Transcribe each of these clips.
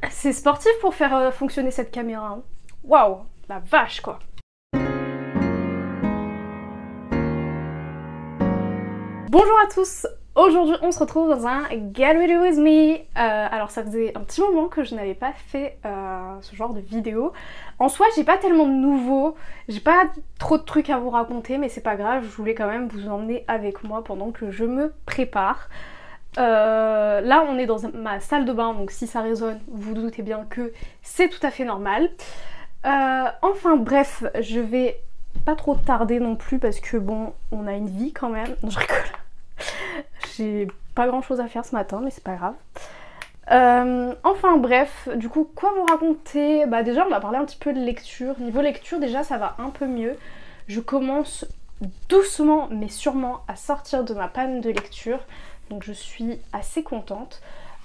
C'est sportif pour faire fonctionner cette caméra. Hein. Waouh, la vache quoi. Bonjour à tous. Aujourd'hui on se retrouve dans un Get Ready With Me. Alors ça faisait un petit moment que je n'avais pas fait ce genre de vidéo. En soi j'ai pas tellement de nouveaux, j'ai pas trop de trucs à vous raconter, mais c'est pas grave, je voulais quand même vous emmener avec moi pendant que je me prépare. Là on est dans ma salle de bain, donc si ça résonne vous doutez bien que c'est tout à fait normal. Enfin bref, je vais pas trop tarder non plus parce que bon, on a une vie quand même. Non, je rigole. J'ai pas grand chose à faire ce matin, mais c'est pas grave. Enfin bref, du coup quoi vous raconter? Bah déjà on va parler un petit peu de lecture. Niveau lecture déjà ça va un peu mieux. Je commence doucement mais sûrement à sortir de ma panne de lecture. Donc je suis assez contente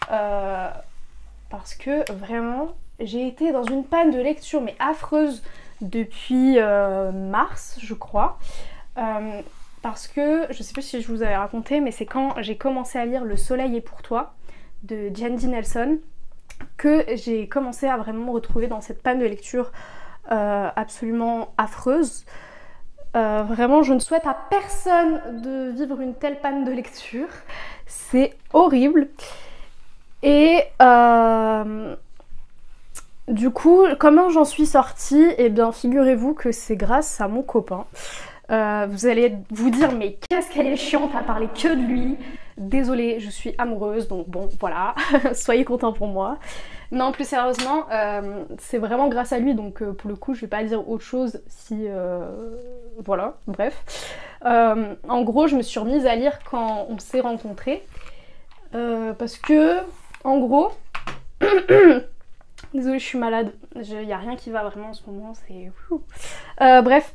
parce que vraiment j'ai été dans une panne de lecture mais affreuse depuis mars je crois. Parce que, je sais plus si je vous avais raconté, mais c'est quand j'ai commencé à lire Le Soleil est pour toi de Jandy Nelson que j'ai commencé à vraiment me retrouver dans cette panne de lecture absolument affreuse. Vraiment, je ne souhaite à personne de vivre une telle panne de lecture. C'est horrible. Et du coup, comment j'en suis sortie? Eh bien, figurez-vous que c'est grâce à mon copain. Vous allez vous dire mais qu'est-ce qu'elle est chiante à parler que de lui. Désolée, je suis amoureuse donc bon voilà, soyez contents pour moi. Non plus sérieusement, c'est vraiment grâce à lui donc pour le coup je vais pas dire autre chose si... voilà, bref. En gros je me suis remise à lire quand on s'est rencontrés parce que en gros... Désolée je suis malade, il n'y a rien qui va vraiment en ce moment, c'est... bref.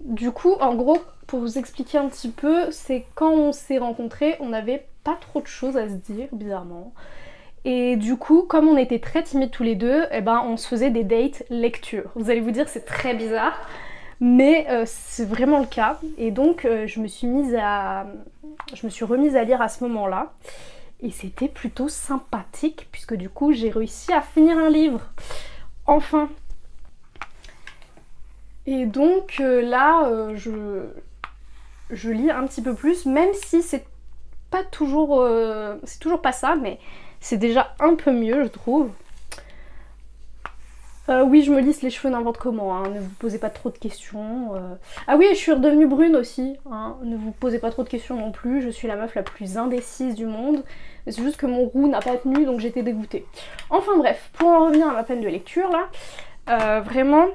Du coup, en gros, pour vous expliquer un petit peu, c'est quand on s'est rencontrés, on n'avait pas trop de choses à se dire, bizarrement. Et du coup, comme on était très timides tous les deux, eh ben, on se faisait des dates lecture. Vous allez vous dire c'est très bizarre, mais c'est vraiment le cas. Et donc, je me suis remise à lire à ce moment-là. Et c'était plutôt sympathique, puisque du coup, j'ai réussi à finir un livre. Enfin. Et donc là, je lis un petit peu plus, même si c'est pas toujours, c'est toujours pas ça, mais c'est déjà un peu mieux, je trouve. Oui, je me lisse les cheveux n'importe comment, hein, ne vous posez pas trop de questions. Ah oui, je suis redevenue brune aussi, hein, ne vous posez pas trop de questions non plus, je suis la meuf la plus indécise du monde. C'est juste que mon roux n'a pas tenu, donc j'étais dégoûtée. Enfin bref, pour en revenir à ma peine de lecture là, vraiment...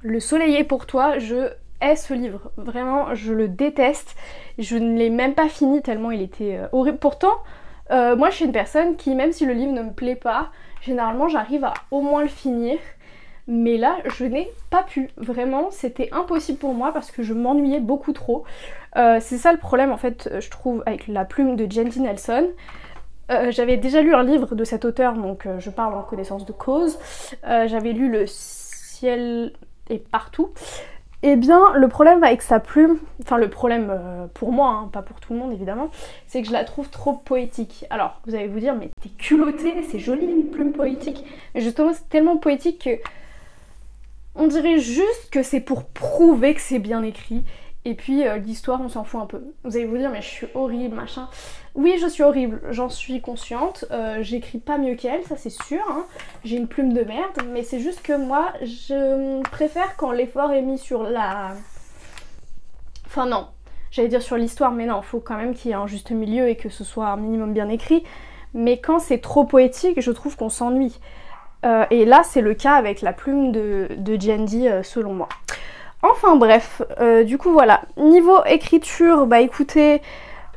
Le Soleil est pour toi, je hais ce livre, vraiment je le déteste, je ne l'ai même pas fini tellement il était horrible. Pourtant, moi je suis une personne qui, même si le livre ne me plaît pas, généralement j'arrive à au moins le finir, mais là je n'ai pas pu, vraiment c'était impossible pour moi parce que je m'ennuyais beaucoup trop. C'est ça le problème en fait je trouve avec La Plume de Jandy Nelson. J'avais déjà lu un livre de cet auteur, donc je parle en connaissance de cause. J'avais lu Le Ciel... et partout. Et bien le problème avec sa plume, enfin le problème pour moi, hein, pas pour tout le monde évidemment, c'est que je la trouve trop poétique. Alors vous allez vous dire mais t'es culottée, c'est joli une plume poétique. Mais justement c'est tellement poétique que on dirait juste que c'est pour prouver que c'est bien écrit. Et puis l'histoire on s'en fout un peu. Vous allez vous dire mais je suis horrible machin. Oui je suis horrible, j'en suis consciente, j'écris pas mieux qu'elle, ça c'est sûr, hein. J'ai une plume de merde, mais c'est juste que moi je préfère quand l'effort est mis sur la... Enfin non, j'allais dire sur l'histoire mais non, faut quand même qu'il y ait un juste milieu et que ce soit un minimum bien écrit. Mais quand c'est trop poétique, je trouve qu'on s'ennuie. Et là c'est le cas avec La Plume de Jandy selon moi. Enfin bref, du coup voilà, niveau écriture, bah écoutez,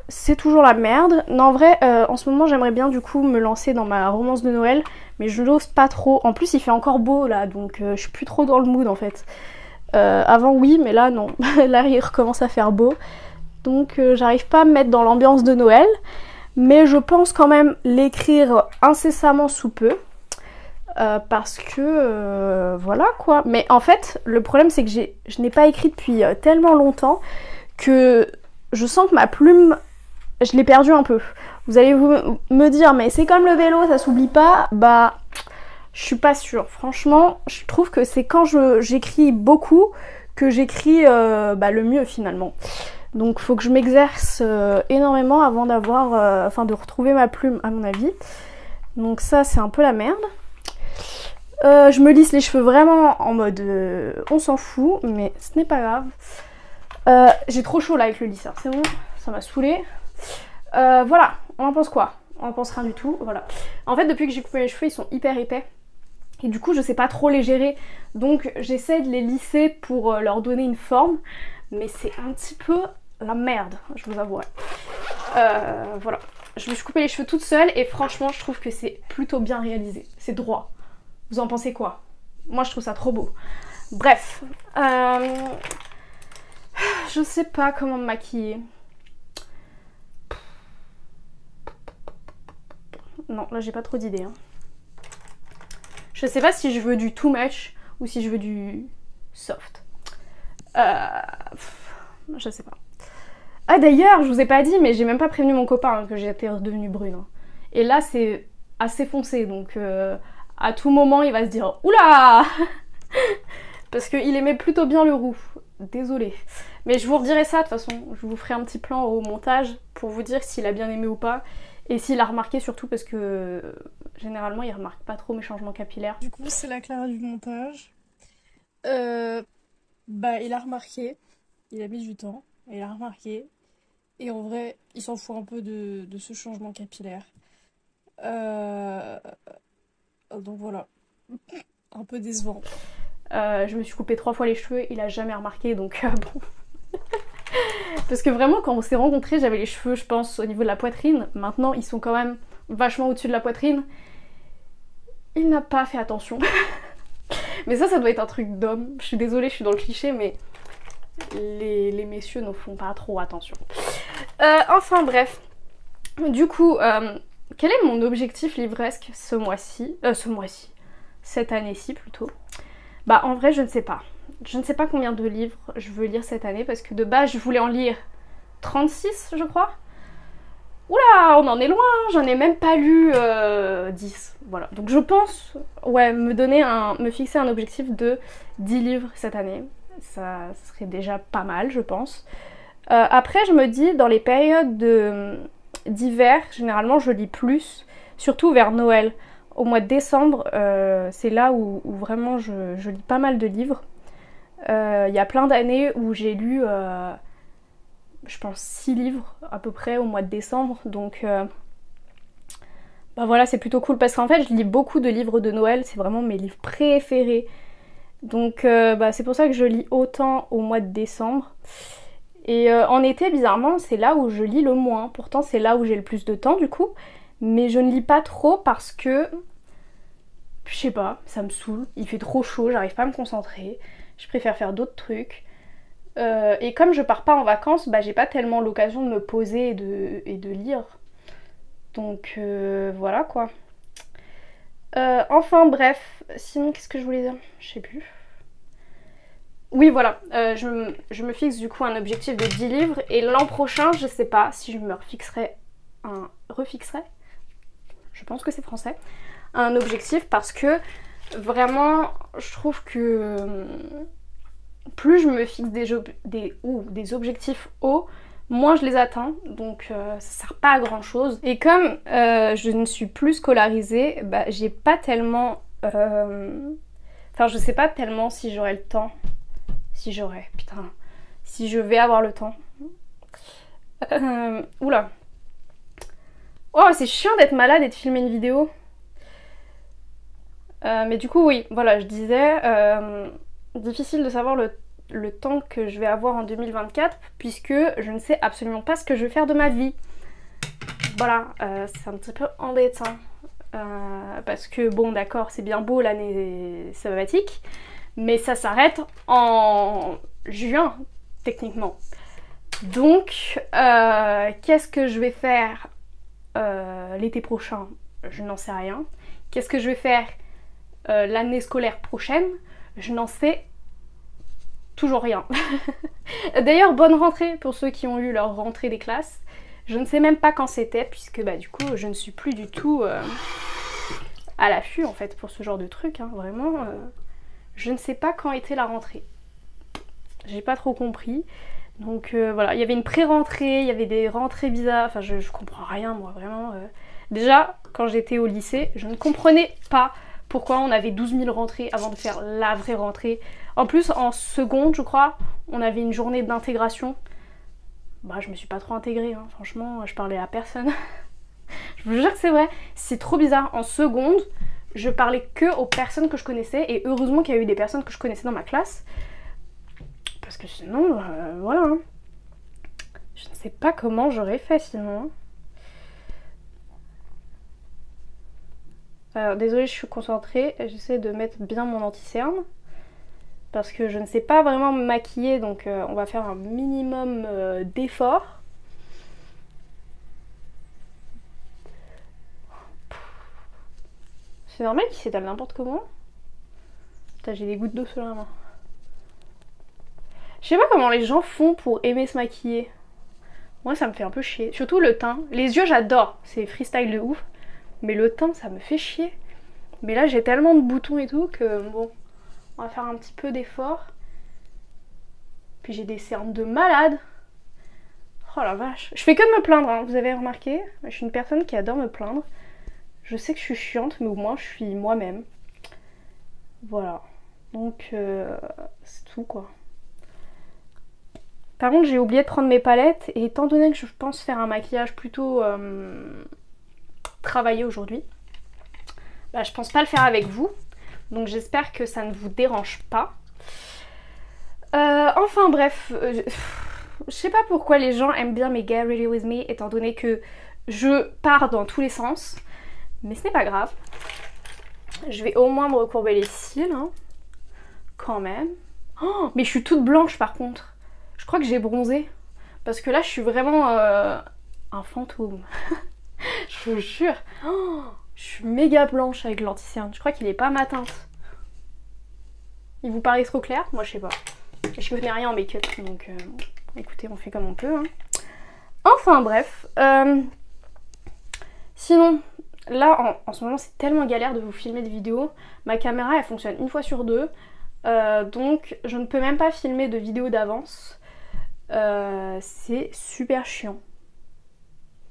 c'est toujours la merde. Non en vrai, en ce moment j'aimerais bien du coup me lancer dans ma romance de Noël, mais je n'ose pas trop. En plus il fait encore beau là, donc je suis plus trop dans le mood en fait. Avant oui, mais là non, là il recommence à faire beau. Donc j'arrive pas à me mettre dans l'ambiance de Noël, mais je pense quand même l'écrire incessamment sous peu. Parce que voilà quoi. Mais en fait le problème c'est que je n'ai pas écrit depuis tellement longtemps que je sens que ma plume je l'ai perdue un peu. Vous allez me dire, mais c'est comme le vélo, ça s'oublie pas. Bah, je suis pas sûre. Franchement, je trouve que c'est quand j'écris beaucoup que j'écris le mieux finalement. Donc faut que je m'exerce énormément avant d'avoir, de retrouver ma plume à mon avis. Donc ça c'est un peu la merde. Je me lisse les cheveux vraiment en mode on s'en fout, mais ce n'est pas grave. J'ai trop chaud là avec le lisseur, c'est bon, ça m'a saoulée. Voilà, on en pense quoi? On en pense rien du tout, voilà. En fait depuis que j'ai coupé les cheveux ils sont hyper épais. Et du coup je sais pas trop les gérer. Donc j'essaie de les lisser pour leur donner une forme. Mais c'est un petit peu la merde, je vous avouerai. Voilà. Je me suis coupé les cheveux toute seule et franchement je trouve que c'est plutôt bien réalisé. C'est droit. Vous en pensez quoi? Moi je trouve ça trop beau. Bref. Je sais pas comment me maquiller. Non, là j'ai pas trop d'idées. Hein. Je sais pas si je veux du too much ou si je veux du soft. Je sais pas. Ah d'ailleurs, je vous ai pas dit, mais j'ai même pas prévenu mon copain que j'étais redevenue brune. Hein. Et là c'est assez foncé, donc à tout moment il va se dire oula parce qu'il aimait plutôt bien le roux. Désolée. Mais je vous redirai ça de toute façon. Je vous ferai un petit plan au montage pour vous dire s'il a bien aimé ou pas. Et s'il a remarqué surtout parce que généralement il remarque pas trop mes changements capillaires. Du coup c'est la Clara du montage. Il a remarqué. Il a mis du temps. Il a remarqué. Et en vrai il s'en fout un peu de ce changement capillaire. Donc voilà. Un peu décevant. Je me suis coupé 3 fois les cheveux, il a jamais remarqué donc bon. Parce que vraiment quand on s'est rencontrés j'avais les cheveux je pense au niveau de la poitrine. Maintenant ils sont quand même vachement au-dessus de la poitrine. Il n'a pas fait attention. Mais ça doit être un truc d'homme. Je suis désolée, je suis dans le cliché mais les messieurs ne font pas trop attention. Enfin bref. Du coup, quel est mon objectif livresque ce mois-ci? Cette année-ci plutôt. Bah en vrai je ne sais pas. Je ne sais pas combien de livres je veux lire cette année parce que de base je voulais en lire 36 je crois. Oula, on en est loin, j'en ai même pas lu 10. Voilà, donc je pense me fixer un objectif de 10 livres cette année. Ça serait déjà pas mal je pense. Après je me dis dans les périodes d'hiver, généralement je lis plus, surtout vers Noël. Au mois de décembre, c'est là où vraiment je lis pas mal de livres. Il y a plein d'années où j'ai lu, je pense, 6 livres à peu près au mois de décembre. Donc voilà, c'est plutôt cool parce qu'en fait, je lis beaucoup de livres de Noël. C'est vraiment mes livres préférés. Donc c'est pour ça que je lis autant au mois de décembre. Et en été, bizarrement, c'est là où je lis le moins. Pourtant, c'est là où j'ai le plus de temps du coup. Mais je ne lis pas trop parce que, je sais pas, ça me saoule. Il fait trop chaud, j'arrive pas à me concentrer. Je préfère faire d'autres trucs. Et comme je pars pas en vacances, j'ai pas tellement l'occasion de me poser et de lire. Donc voilà quoi. Enfin bref, sinon qu'est-ce que je voulais dire? Je sais plus. Oui voilà, je me fixe du coup un objectif de 10 livres et l'an prochain je sais pas si je me refixerai, je pense que c'est français, un objectif parce que vraiment je trouve que plus je me fixe des objectifs hauts, moins je les atteins, donc ça sert pas à grand chose. Et comme je ne suis plus scolarisée, j'ai pas tellement... Enfin je sais pas tellement si j'aurai le temps. Si je vais avoir le temps. Oula. Oh c'est chiant d'être malade et de filmer une vidéo. Mais du coup oui, voilà je disais... difficile de savoir le temps que je vais avoir en 2024 puisque je ne sais absolument pas ce que je vais faire de ma vie. Voilà, c'est un petit peu embêtant. Parce que bon d'accord, c'est bien beau l'année sabbatique, mais ça s'arrête en juin techniquement. Donc qu'est-ce que je vais faire l'été prochain? Je n'en sais rien. Qu'est-ce que je vais faire l'année scolaire prochaine? Je n'en sais toujours rien. D'ailleurs, bonne rentrée pour ceux qui ont eu leur rentrée des classes. Je ne sais même pas quand c'était, puisque bah du coup je ne suis plus du tout à l'affût en fait pour ce genre de truc, hein. Vraiment, je ne sais pas quand était la rentrée. J'ai pas trop compris. Donc voilà, il y avait une pré-rentrée, il y avait des rentrées bizarres, enfin je comprends rien moi, vraiment. Déjà, quand j'étais au lycée, je ne comprenais pas pourquoi on avait 12 000 rentrées avant de faire la vraie rentrée. En plus, en seconde, je crois, on avait une journée d'intégration. Bah, je me suis pas trop intégrée, hein. Franchement, je parlais à personne. Je vous jure que c'est vrai, c'est trop bizarre. En seconde, je parlais que aux personnes que je connaissais, et heureusement qu'il y a eu des personnes que je connaissais dans ma classe. Parce que sinon, voilà. Hein. Je ne sais pas comment j'aurais fait sinon. Alors désolée, je suis concentrée, j'essaie de mettre bien mon anti-cerne. Parce que je ne sais pas vraiment me maquiller, donc on va faire un minimum d'efforts. C'est normal qu'il s'étale n'importe comment. Putain, j'ai des gouttes d'eau sur la main. Je sais pas comment les gens font pour aimer se maquiller. Moi ça me fait un peu chier. Surtout le teint. Les yeux j'adore, c'est freestyle de ouf. Mais le teint ça me fait chier. Mais là j'ai tellement de boutons et tout que bon, on va faire un petit peu d'effort. Puis j'ai des cernes de malade. Oh la vache. Je fais que de me plaindre, hein. Vous avez remarqué, je suis une personne qui adore me plaindre. Je sais que je suis chiante, mais au moins je suis moi-même. Voilà. Donc c'est tout quoi. Par contre j'ai oublié de prendre mes palettes. Et étant donné que je pense faire un maquillage plutôt travaillé aujourd'hui, bah, je pense pas le faire avec vous. Donc j'espère que ça ne vous dérange pas. Enfin bref, je sais pas pourquoi les gens aiment bien mes Get Ready With Me, étant donné que je pars dans tous les sens. Mais ce n'est pas grave. Je vais au moins me recourber les cils, hein. Quand même. Oh, mais je suis toute blanche par contre. Je crois que j'ai bronzé. Parce que là je suis vraiment un fantôme. Je vous jure. Oh, je suis méga blanche avec l'anti-cerne. Je crois qu'il est pas ma teinte. Il vous paraît trop clair? Moi je sais pas. Je connais rien en make-up, donc écoutez, on fait comme on peut. Hein. Enfin bref. Sinon, là en ce moment c'est tellement galère de vous filmer des vidéos. Ma caméra elle fonctionne une fois sur deux. Donc je ne peux même pas filmer de vidéos d'avance. C'est super chiant.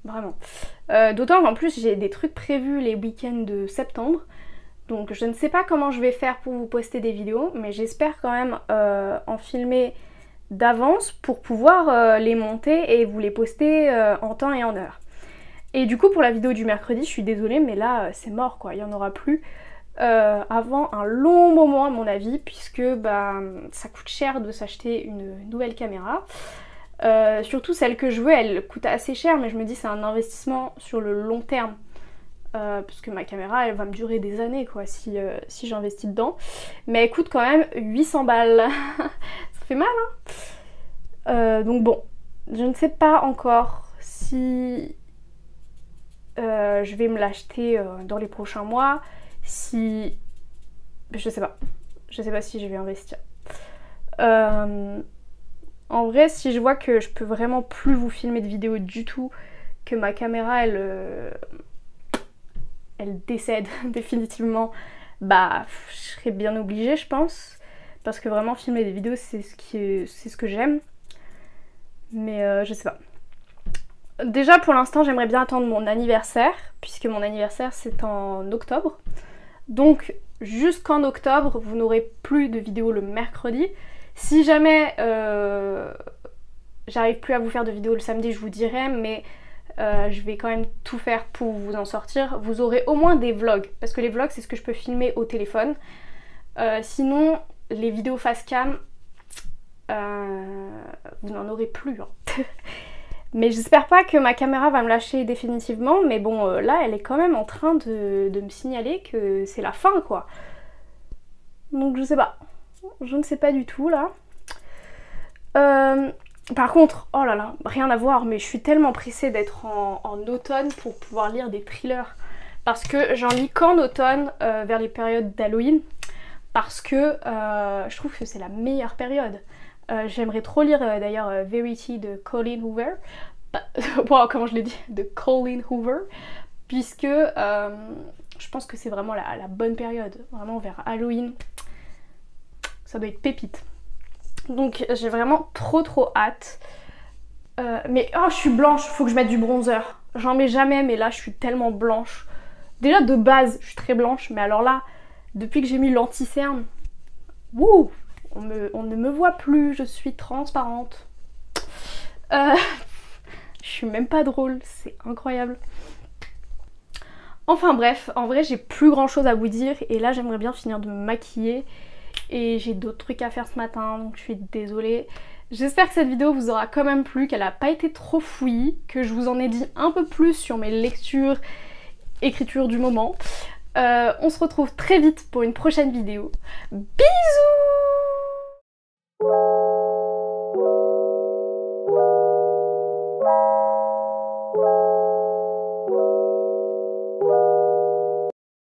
Vraiment. D'autant qu'en plus j'ai des trucs prévus les week-ends de septembre. Donc je ne sais pas comment je vais faire pour vous poster des vidéos, mais j'espère quand même en filmer d'avance pour pouvoir les monter et vous les poster en temps et en heure. Et du coup pour la vidéo du mercredi, je suis désolée, mais là c'est mort quoi, il n'y en aura plus avant un long moment à mon avis, puisque bah, ça coûte cher de s'acheter une nouvelle caméra. Surtout celle que je veux, elle coûte assez cher, mais je me dis c'est un investissement sur le long terme. Parce que ma caméra elle va me durer des années quoi si j'investis dedans. Mais elle coûte quand même 800 balles. Ça fait mal hein. Donc bon, je ne sais pas encore si je vais me l'acheter dans les prochains mois. Si... Je sais pas. Je sais pas si je vais investir. En vrai, si je vois que je peux vraiment plus vous filmer de vidéos du tout, que ma caméra elle décède définitivement, bah je serais bien obligée je pense. Parce que vraiment filmer des vidéos c'est ce que j'aime. Mais je sais pas. Déjà pour l'instant j'aimerais bien attendre mon anniversaire, puisque mon anniversaire c'est en octobre. Donc jusqu'en octobre vous n'aurez plus de vidéos le mercredi. Si jamais j'arrive plus à vous faire de vidéos le samedi, je vous dirai, mais je vais quand même tout faire pour vous en sortir. Vous aurez au moins des vlogs, parce que les vlogs c'est ce que je peux filmer au téléphone. Sinon les vidéos face cam, vous n'en aurez plus. Hein. Mais j'espère pas que ma caméra va me lâcher définitivement, mais bon là elle est quand même en train de me signaler que c'est la fin quoi. Donc je sais pas. Je ne sais pas du tout là. Par contre, oh là là, rien à voir, mais je suis tellement pressée d'être en automne pour pouvoir lire des thrillers. Parce que j'en lis qu'en automne, vers les périodes d'Halloween. Parce que je trouve que c'est la meilleure période. J'aimerais trop lire d'ailleurs Verity de Colleen Hoover. wow, comment je l'ai dit, de Colleen Hoover, puisque je pense que c'est vraiment la bonne période, vraiment vers Halloween, ça doit être pépite. Donc j'ai vraiment trop hâte. Mais oh, je suis blanche, faut que je mette du bronzer. J'en mets jamais, mais là je suis tellement blanche. Déjà de base, je suis très blanche, mais alors là, depuis que j'ai mis l'anti-cerne, wouh, on ne me voit plus, je suis transparente. Je suis même pas drôle, c'est incroyable. Enfin bref, en vrai j'ai plus grand chose à vous dire et là j'aimerais bien finir de me maquiller et j'ai d'autres trucs à faire ce matin donc je suis désolée. J'espère que cette vidéo vous aura quand même plu, qu'elle n'a pas été trop fouillie, que je vous en ai dit un peu plus sur mes lectures, écritures du moment. On se retrouve très vite pour une prochaine vidéo. Bisous!